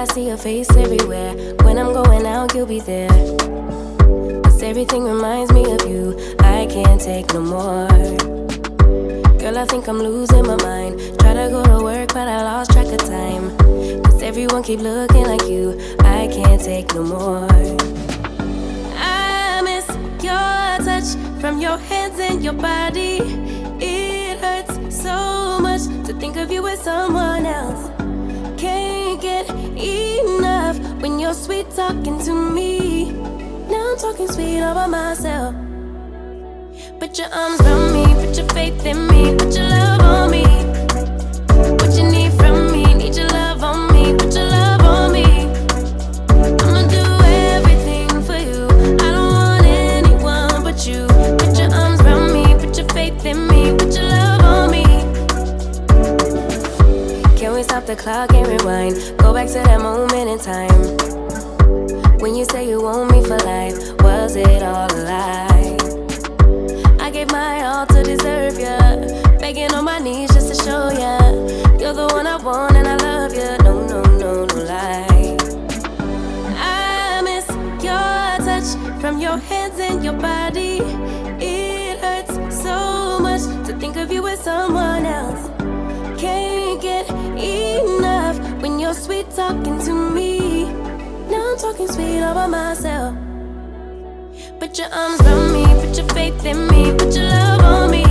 I see your face everywhere. When I'm going out, you'll be there. 'Cause everything reminds me of you. I can't take no more. Girl, I think I'm losing my mind. Try to go to work, but I lost track of time. 'Cause everyone keep looking like you. I can't take no more. I miss your touch from your hands and your body. It hurts so much to think of you with someone else. Can't get enough when you're sweet talking to me. Now I'm talking sweet all by myself. Put your arms around me, put your faith in me, put your love on me. What you need from me, need your love on me, put your love on me. I'ma do everything for you. I don't want anyone but you. Put your arms around me, put your faith in me, put your love on me. Can we stop the clock and rewind? Go back to that moment in time when you say you want me for life. Was it all a lie? I gave my all to deserve ya, begging on my knees just to show ya you're the one I want and I love ya. No, no, no, no lie. I miss your touch from your hands and your body. It hurts so much to think of you with someone else. Can't get enough when you're sweet talking to me. Now I'm talking sweet all by myself. Put your arms around me, put your faith in me, put your love on me.